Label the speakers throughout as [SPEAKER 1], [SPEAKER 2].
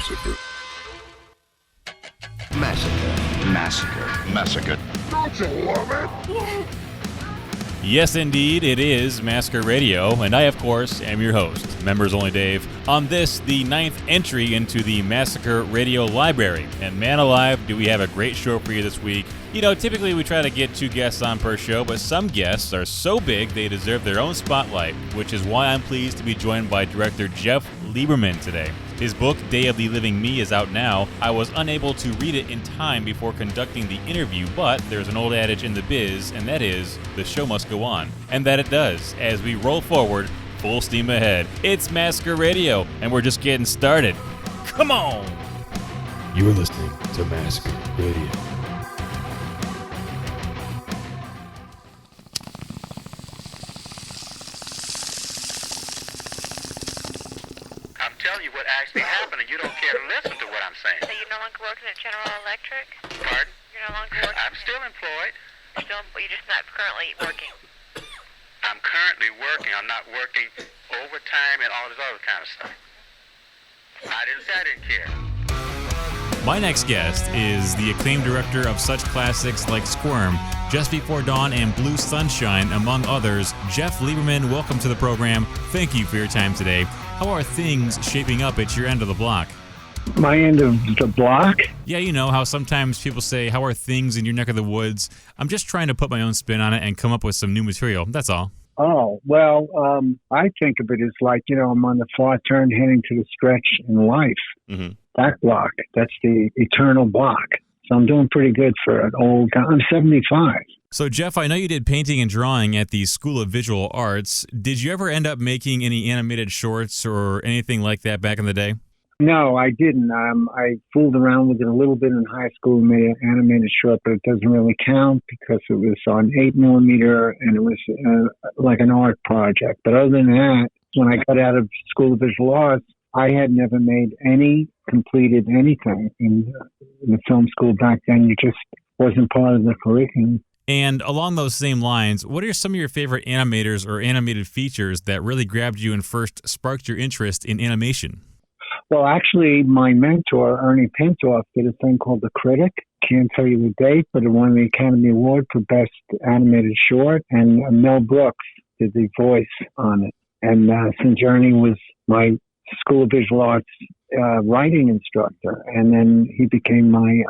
[SPEAKER 1] Massacre. Massacre. Massacre. Massacre. Don't you love it?
[SPEAKER 2] Yeah.
[SPEAKER 3] Yes, indeed, it is Massacre Radio, and I, of course, am your host, Membersonly Dave, on this, the 9th entry into the Massacre Radio library. And man alive, do we have a great show for you this week. You know, typically we try to get 2 guests on per show, but some guests are so big they deserve their own spotlight, which is why I'm pleased to be joined by director Jeff Lieberman today. His book, Day of the Living Me, is out now. I was unable to read it in time before conducting the interview, but there's an old adage in the biz, and that is, the show must go on. And that it does, as we roll forward, full steam ahead. It's Massacre Radio, and we're just getting started. Come on!
[SPEAKER 4] You are listening to Massacre Radio.
[SPEAKER 5] Tell you what actually happened, and you don't care to listen to what I'm saying.
[SPEAKER 6] So you're no longer working at General Electric?
[SPEAKER 5] Pardon?
[SPEAKER 6] You're no longer working?
[SPEAKER 5] I'm still employed.
[SPEAKER 6] You're just not currently working?
[SPEAKER 5] I'm currently working. I'm not working overtime and all this other kind of stuff. I didn't care.
[SPEAKER 3] My next guest is the acclaimed director of such classics like Squirm, Just Before Dawn, and Blue Sunshine, among others. Jeff Lieberman, welcome to the program. Thank you for your time today. How are things shaping up at your end of the block?
[SPEAKER 7] My end of the block?
[SPEAKER 3] Yeah, you know how sometimes people say, how are things in your neck of the woods? I'm just trying to put my own spin on it and come up with some new material. That's all.
[SPEAKER 7] Oh, well, I think of it as like, I'm on the far turn heading to the stretch in life.
[SPEAKER 3] Mm-hmm.
[SPEAKER 7] That block, that's the eternal block. So I'm doing pretty good for an old guy. I'm 75.
[SPEAKER 3] So, Jeff, I know you did painting and drawing at the School of Visual Arts. Did you ever end up making any animated shorts or anything like that back in the day?
[SPEAKER 7] No, I didn't. I fooled around with it a little bit in high school, made an animated short, but it doesn't really count because it was on 8mm and it was like an art project. But other than that, when I got out of School of Visual Arts, I had never completed anything in the film school back then. It just wasn't part of the curriculum.
[SPEAKER 3] And along those same lines, what are some of your favorite animators or animated features that really grabbed you and first sparked your interest in animation?
[SPEAKER 7] Well, actually, my mentor, Ernie Pintoff, did a thing called The Critic. Can't tell you the date, but it won the Academy Award for Best Animated Short, and Mel Brooks did the voice on it. And since Ernie was my School of Visual Arts writing instructor, and then he became my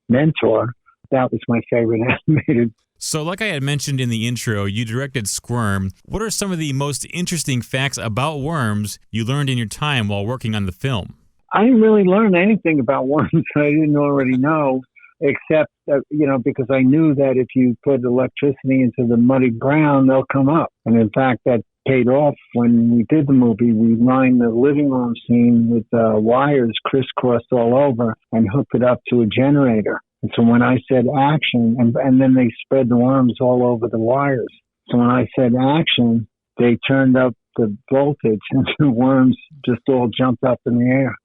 [SPEAKER 7] mentor, that was my favorite animated.
[SPEAKER 3] So like I had mentioned in the intro, you directed Squirm. What are some of the most interesting facts about worms you learned in your time while working on the film?
[SPEAKER 7] I didn't really learn anything about worms that I didn't already know, except, because I knew that if you put electricity into the muddy ground, they'll come up. And in fact, that paid off when we did the movie. We lined the living room scene with wires crisscrossed all over and hooked it up to a generator. And so when I said action, and then they spread the worms all over the wires. So when I said action, they turned up the voltage and the worms just all jumped up in the air.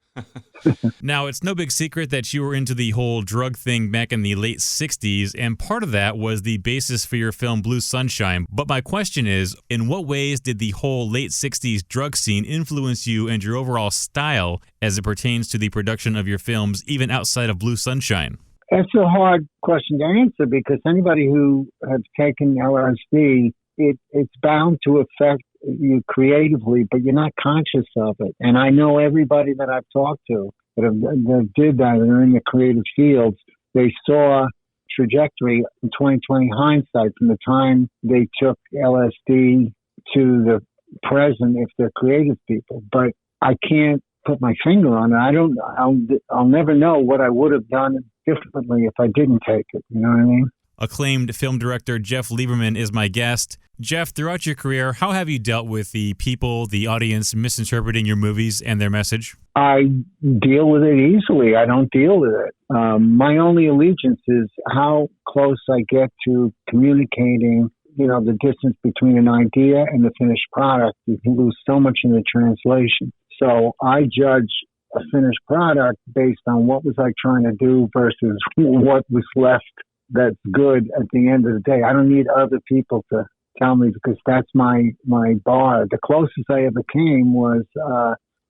[SPEAKER 3] Now, it's no big secret that you were into the whole drug thing back in the late 60s, and part of that was the basis for your film Blue Sunshine. But my question is, in what ways did the whole late 60s drug scene influence you and your overall style as it pertains to the production of your films, even outside of Blue Sunshine?
[SPEAKER 7] That's a hard question to answer because anybody who has taken LSD, it's bound to affect you creatively, but you're not conscious of it. And I know everybody that I've talked to that did that and are in the creative fields, they saw trajectory in 2020 hindsight from the time they took LSD to the present if they're creative people. But I can't put my finger on it. I'll never know what I would have done differently if I didn't take it. You know what I mean?
[SPEAKER 3] Acclaimed film director Jeff Lieberman is my guest. Jeff, throughout your career, how have you dealt with the people, the audience, misinterpreting your movies and their message?
[SPEAKER 7] I deal with it easily. I don't deal with it. My only allegiance is how close I get to communicating, the distance between an idea and the finished product. You can lose so much in the translation. So I judge a finished product based on what was I trying to do versus what was left that's good at the end of the day. I don't need other people to tell me because that's my bar. The closest I ever came was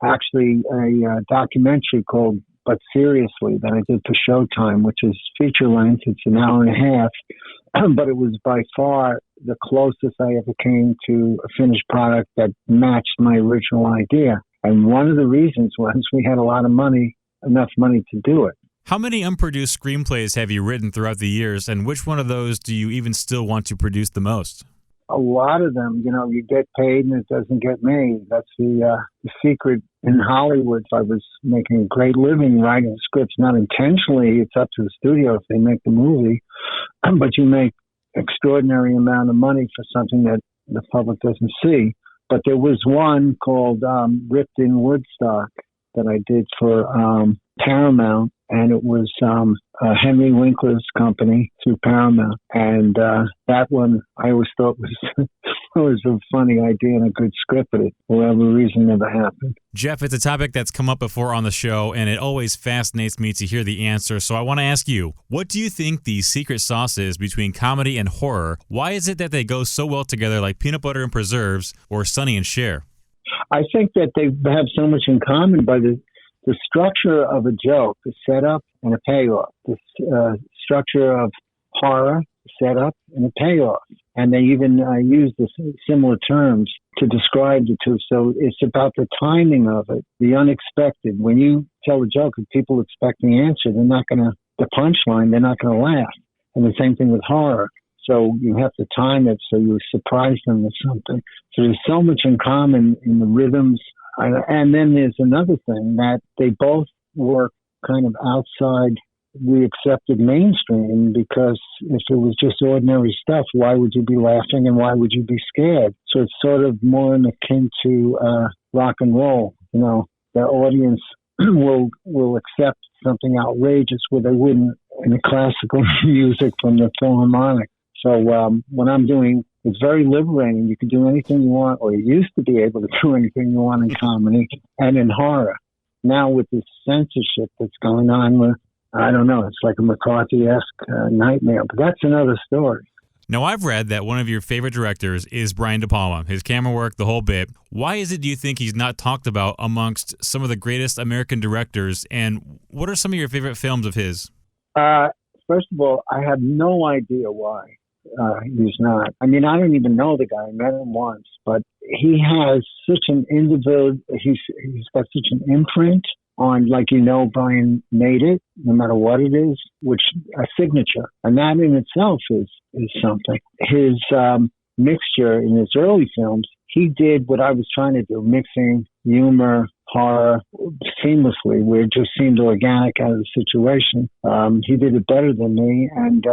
[SPEAKER 7] actually a documentary called But Seriously that I did for Showtime, which is feature length. It's an hour and a half, but it was by far the closest I ever came to a finished product that matched my original idea. And one of the reasons was we had a lot of money, enough money to do it.
[SPEAKER 3] How many unproduced screenplays have you written throughout the years, and which one of those do you even still want to produce the most?
[SPEAKER 7] A lot of them, you get paid and it doesn't get made. That's the secret in Hollywood. I was making a great living writing scripts, not intentionally. It's up to the studio if they make the movie, but you make extraordinary amount of money for something that the public doesn't see. But there was one called Ripped in Woodstock that I did for Paramount, and it was Henry Winkler's company through Paramount. And that one I always thought was a funny idea and a good script, but for whatever reason never happened.
[SPEAKER 3] Jeff, it's a topic that's come up before on the show, and it always fascinates me to hear the answer. So I want to ask you, what do you think the secret sauce is between comedy and horror? Why is it that they go so well together like peanut butter and preserves or Sonny and Cher?
[SPEAKER 7] I think that they have so much in common by the structure of a joke, a setup and a payoff. The structure of horror, a setup and a payoff. And they even use the similar terms to describe the two. So it's about the timing of it, the unexpected. When you tell a joke and people expect the answer, the punchline, they're not going to laugh. And the same thing with horror. So you have to time it so you surprise them with something. So there's so much in common in the rhythms. And then there's another thing that they both work kind of outside the accepted mainstream, because if it was just ordinary stuff, why would you be laughing and why would you be scared? So it's sort of more akin to rock and roll. The audience will accept something outrageous where they wouldn't in the classical music from the Philharmonic. So what I'm doing is very liberating. You can do anything you want, or you used to be able to do anything you want in comedy and in horror. Now with this censorship that's going on, I don't know, it's like a McCarthy-esque nightmare, but that's another story.
[SPEAKER 3] Now, I've read that one of your favorite directors is Brian De Palma, his camera work, the whole bit. Why is it, do you think, he's not talked about amongst some of the greatest American directors, and what are some of your favorite films of his?
[SPEAKER 7] First of all, I have no idea why. He's not. I mean, I don't even know the guy. I met him once, but he has such an individual. He's got such an imprint on, Brian made it, no matter what it is, which a signature, and that in itself is something. His mixture in his early films, he did what I was trying to do, mixing humor, horror seamlessly, where it just seemed organic out of the situation. He did it better than me, and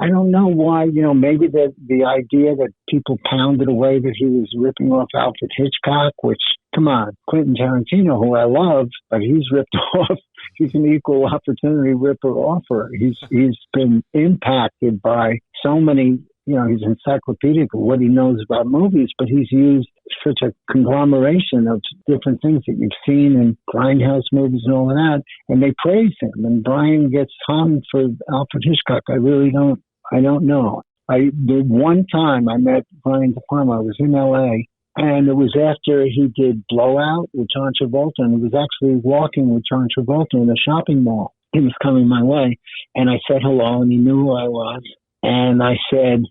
[SPEAKER 7] I don't know why. Maybe the idea that people pounded away that he was ripping off Alfred Hitchcock, which, come on, Quentin Tarantino, who I love, but he's ripped off. He's an equal opportunity ripper-offer. He's been impacted by so many. He's encyclopedic of what he knows about movies, but he's used such a conglomeration of different things that you've seen in grindhouse movies and all of that, and they praise him. And Brian gets hung for Alfred Hitchcock. I don't know. The one time I met Brian De Palma, I was in L.A., and it was after he did Blowout with John Travolta, and he was actually walking with John Travolta in a shopping mall. He was coming my way, and I said hello, and he knew who I was. And I said,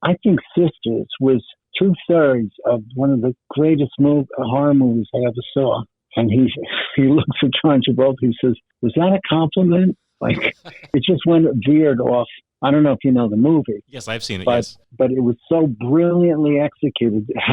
[SPEAKER 7] I think Sisters was 2/3 of one of the greatest horror movies I ever saw. And he looks at John Travolta, he says, was that a compliment? It just veered off. I don't know if you know the movie.
[SPEAKER 3] Yes, I've seen it,
[SPEAKER 7] yes. But it was so brilliantly executed. If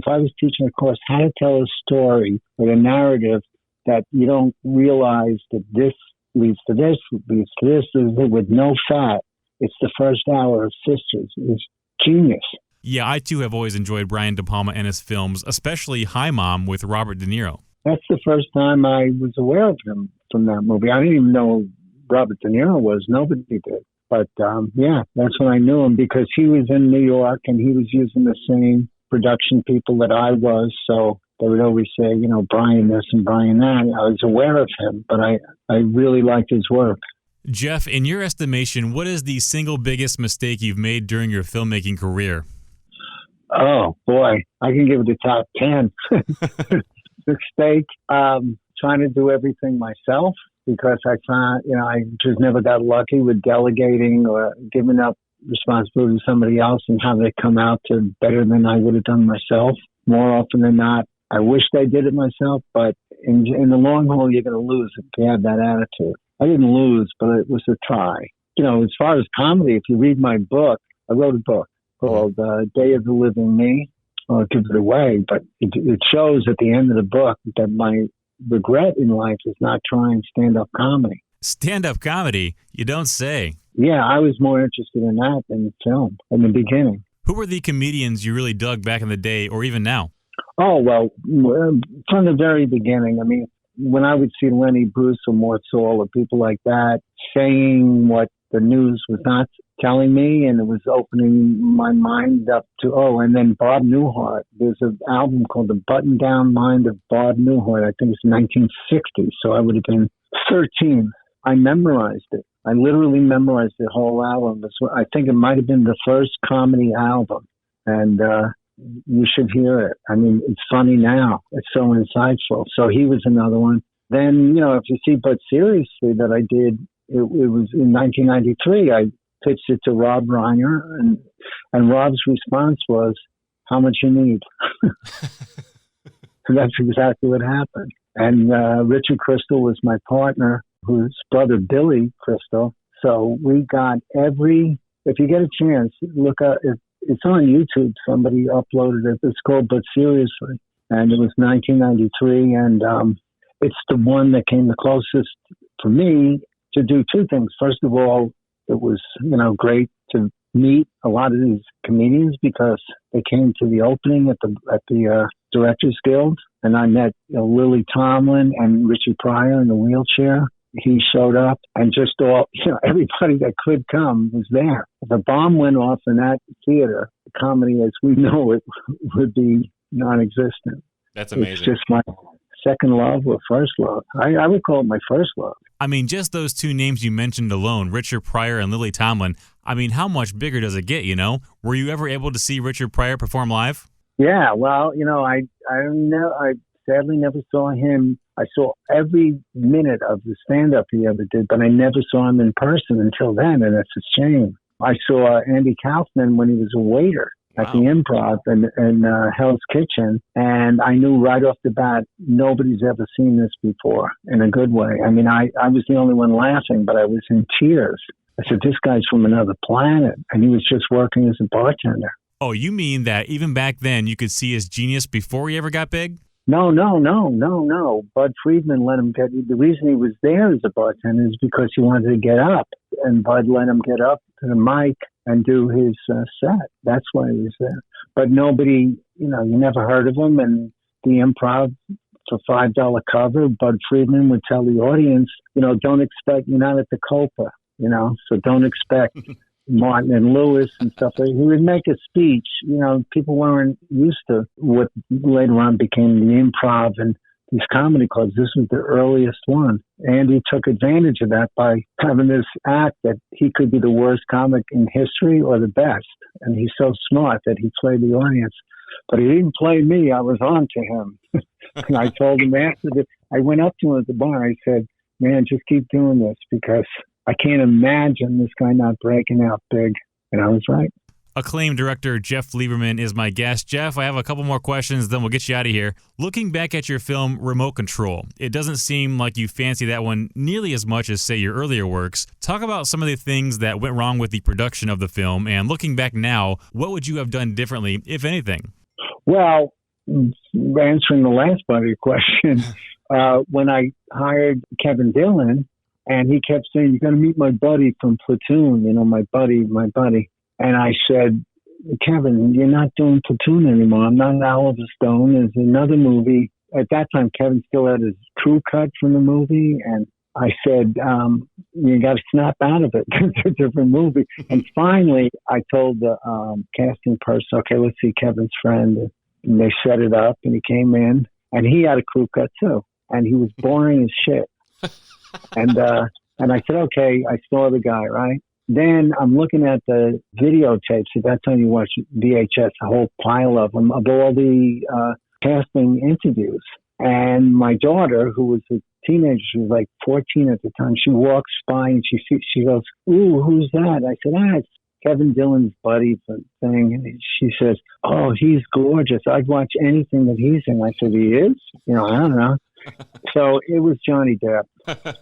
[SPEAKER 7] I was teaching a course, how to tell a story with a narrative that you don't realize that this leads to this, leads to this, with no fat. It's the first hour of Sisters. It's genius.
[SPEAKER 3] Yeah, I too have always enjoyed Brian De Palma and his films, especially Hi Mom with Robert De Niro.
[SPEAKER 7] That's the first time I was aware of him from that movie. I didn't even know who Robert De Niro was. Nobody did. But that's when I knew him, because he was in New York and he was using the same production people that I was. So they would always say, Brian this and Brian that. I was aware of him, but I really liked his work.
[SPEAKER 3] Jeff, in your estimation, what is the single biggest mistake you've made during your filmmaking career?
[SPEAKER 7] Oh, boy. I can give it a top 10. mistake trying to do everything myself because I found, I just never got lucky with delegating or giving up responsibility to somebody else and how they come out to better than I would have done myself. More often than not, I wished I did it myself, but in the long haul, you're going to lose if you have that attitude. I didn't lose, but it was a try. As far as comedy, if you read my book, I wrote a book called Day of the Living Me. I'll give it away, but it shows at the end of the book that my regret in life is not trying stand-up comedy.
[SPEAKER 3] Stand-up comedy? You don't say.
[SPEAKER 7] Yeah, I was more interested in that than film in the beginning.
[SPEAKER 3] Who were the comedians you really dug back in the day or even now?
[SPEAKER 7] Oh, well, from the very beginning. I mean, when I would see Lenny Bruce or Mort Saul or people like that saying what the news was not telling me, and it was opening my mind up to, and then Bob Newhart. There's an album called The Button-Down Mind of Bob Newhart. I think it's 1960, so I would have been 13. I memorized it. I literally memorized the whole album. I think it might have been the first comedy album, and you should hear it. I mean, it's funny now. It's so insightful. So he was another one. Then, if you see But Seriously that I did, it was in 1993. I pitched it to Rob Reiner, and Rob's response was, "How much you need?" So that's exactly what happened. And Richard Crystal was my partner, whose brother Billy Crystal. So we got if you get a chance, look up, it's on YouTube. Somebody uploaded it. It's called But Seriously. And it was 1993. And it's the one that came the closest for me to do two things. First of all, it was, great to meet a lot of these comedians because they came to the opening at the Directors Guild. And I met Lily Tomlin and Richie Pryor in the wheelchair. He showed up, and just everybody that could come was there. If a bomb went off in that theater, comedy as we know it would be non-existent.
[SPEAKER 3] That's amazing.
[SPEAKER 7] It's just my second love or first love. I would call it my first love.
[SPEAKER 3] I mean, just those two names you mentioned alone, Richard Pryor and Lily Tomlin, I mean, how much bigger does it get, Were you ever able to see Richard Pryor perform live?
[SPEAKER 7] Yeah, well, I sadly never saw him. I saw every minute of the stand-up he ever did, but I never saw him in person until then, and that's a shame. I saw Andy Kaufman when he was a waiter at the Improv in Hell's Kitchen, and I knew right off the bat, nobody's ever seen this before in a good way. I mean, I was the only one laughing, but I was in tears. I said, this guy's from another planet, and he was just working as a bartender.
[SPEAKER 3] Oh, you mean that even back then you could see his genius before he ever got big?
[SPEAKER 7] No. Bud Friedman let him the reason he was there as a bartender is because he wanted to get up, and Bud let him get up to the mic and do his set. That's why he was there. But nobody, you never heard of him, and the Improv for $5 cover, Bud Friedman would tell the audience, don't expect, you're not at the Copa, so don't expect Martin and Lewis and stuff. He would make a speech. People weren't used to what later on became the Improv and these comedy clubs. This was the earliest one. Andy took advantage of that by having this act that he could be the worst comic in history or the best. And he's so smart that he played the audience. But he didn't play me. I was on to him. And I told him after that, I went up to him at the bar. I said, man, just keep doing this because I can't imagine this guy not breaking out big. And I was right.
[SPEAKER 3] Acclaimed director Jeff Lieberman is my guest. Jeff, I have a couple more questions, then we'll get you out of here. Looking back at your film Remote Control, it doesn't seem like you fancy that one nearly as much as, say, your earlier works. Talk about some of the things that went wrong with the production of the film, and looking back now, what would you have done differently, if anything?
[SPEAKER 7] Well, answering the last part of your question, when I hired Kevin Dillon, and he kept saying, you're going to meet my buddy from Platoon, my buddy. And I said, Kevin, you're not doing Platoon anymore. I'm not Oliver Stone. There's another movie. At that time, Kevin still had his crew cut from the movie. And I said, you got to snap out of it. It's a different movie. And finally, I told the casting person, okay, let's see Kevin's friend. And they set it up, and he came in. And he had a crew cut, too. And he was boring as shit. And I said, okay, I saw the guy, right? Then I'm looking at the videotapes. At that time, you watch VHS, a whole pile of them, of all the casting interviews. And my daughter, who was a teenager, she was like 14 at the time, she walks by and she goes, "Ooh, who's that?" I said, "It's Kevin Dillon's buddy thing." And she says, "Oh, he's gorgeous. I'd watch anything that he's in." I said, "He is?" I don't know. So it was Johnny Depp.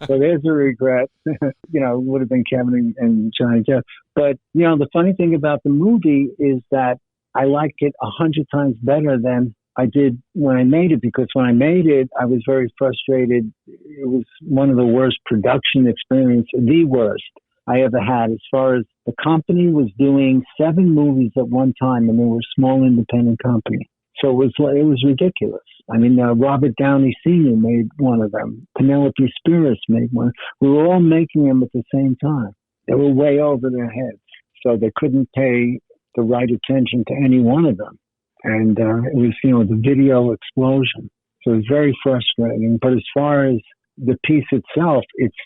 [SPEAKER 7] So there's a regret. It would have been Kevin and Johnny Depp. But, the funny thing about the movie is that I like it 100 times better than I did when I made it, because when I made it, I was very frustrated. It was one of the worst production experiences, the worst I ever had, as far as the company was doing 7 movies at one time, and they were a small independent company. So it was ridiculous. I mean, Robert Downey Sr. made one of them. Penelope Spheris made one. We were all making them at the same time. They were way over their heads, so they couldn't pay the right attention to any one of them. And it was, the video explosion. So it was very frustrating. But as far as the piece itself, it's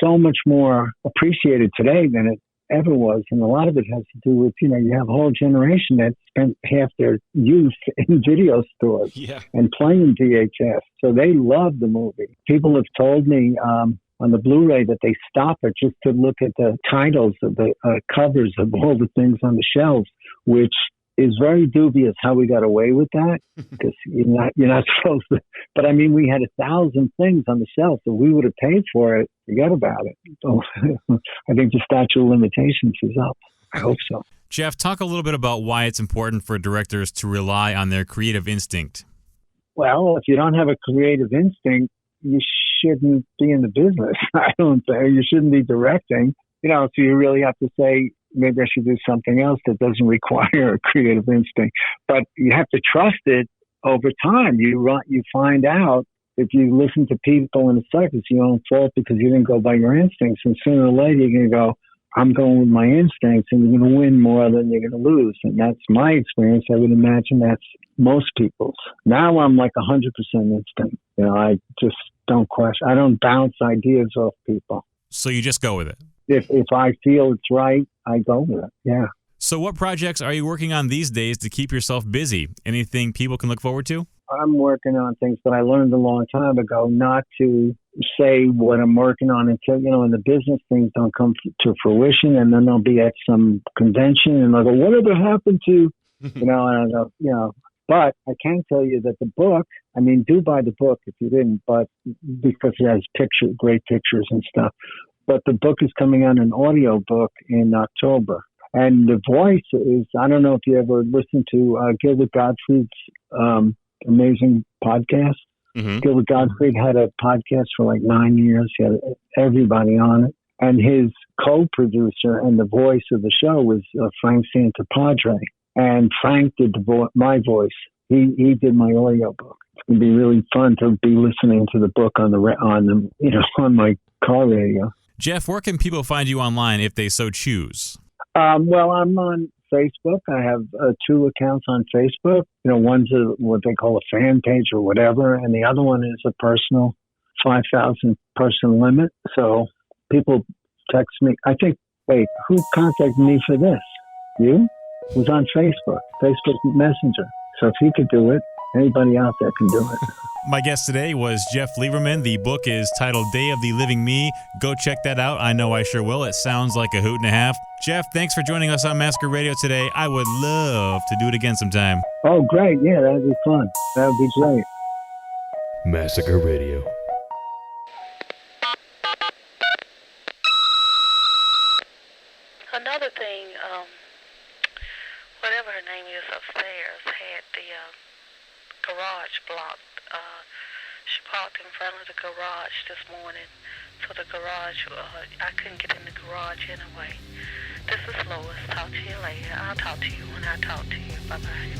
[SPEAKER 7] so much more appreciated today than it ever was. And a lot of it has to do with, you have a whole generation that spent half their youth in video stores and playing VHS. So they love the movie. People have told me on the Blu-ray that they stop it just to look at the titles of the covers of all the things on the shelves, which is very dubious how we got away with that, because you're not supposed to. But I mean, we had 1,000 things on the shelf. If we would have paid for it, forget about it. So I think the statute of limitations is up. I hope so.
[SPEAKER 3] Jeff, talk a little bit about why it's important for directors to rely on their creative instinct.
[SPEAKER 7] Well, if you don't have a creative instinct, you shouldn't be in the business. I don't think you shouldn't be directing. So you really have to say, maybe I should do something else that doesn't require a creative instinct. But you have to trust it over time. You find out, if you listen to people in the circus, you don't fall because you didn't go by your instincts. And sooner or later, you're going to go, I'm going with my instincts, and you're going to win more than you're going to lose. And that's my experience. I would imagine that's most people's. Now I'm like 100% instinct. I just don't question. I don't bounce ideas off people.
[SPEAKER 3] So you just go with it?
[SPEAKER 7] If I feel it's right, I go with it, yeah.
[SPEAKER 3] So what projects are you working on these days to keep yourself busy? Anything people can look forward to?
[SPEAKER 7] I'm working on things, but I learned a long time ago not to say what I'm working on until, in the business, things don't come to fruition, and then they'll be at some convention, and they'll go, whatever happened to, and I go, But I can tell you that the book, do buy the book if you didn't, but because it has great pictures and stuff. But the book is coming out an audio book in October. And the voice is, I don't know if you ever listened to Gilbert Gottfried's amazing podcast. Mm-hmm. Gilbert Gottfried had a podcast for like 9 years. He had everybody on it. And his co-producer and the voice of the show was Frank Santapadre. And Frank did my voice. He did my audio book. It's going to be really fun to be listening to the book on my car radio.
[SPEAKER 3] Jeff, where can people find you online if they so choose?
[SPEAKER 7] Well, I'm on Facebook. I have 2 accounts on Facebook. One's what they call a fan page or whatever, and the other one is a personal 5,000 person limit. So people text me. Who contacted me for this? You? It was on Facebook Messenger. So if you could do it, anybody out there can do it.
[SPEAKER 3] My guest today was Jeff Lieberman. The book is titled Day of the Living Me. Go check that out. I know I sure will. It sounds like a hoot and a half. Jeff, thanks for joining us on Massacre Radio today. I would love to do it again sometime.
[SPEAKER 7] Oh, great. Yeah, that would be fun. That would be great.
[SPEAKER 4] Massacre Radio.
[SPEAKER 6] Another thing, whatever her name is upstairs, had the garage block. She parked in front of the garage this morning. So the garage, I couldn't get in the garage anyway. This is Lois. Talk to you later. I'll talk to you when I talk to you. Bye-bye.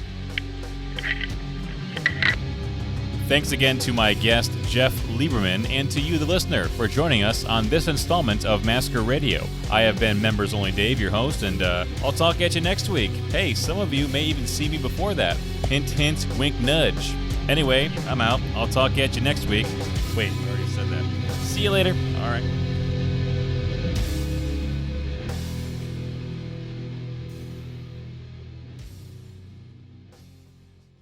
[SPEAKER 3] Thanks again to my guest, Jeff Lieberman, and to you, the listener, for joining us on this installment of Massacre Radio. I have been Membersonly Dave, your host, and I'll talk at you next week. Hey, some of you may even see me before that. Hint, hint, wink, nudge. Anyway, I'm out. I'll talk at you next week. Wait, I already said that. See you later. All right.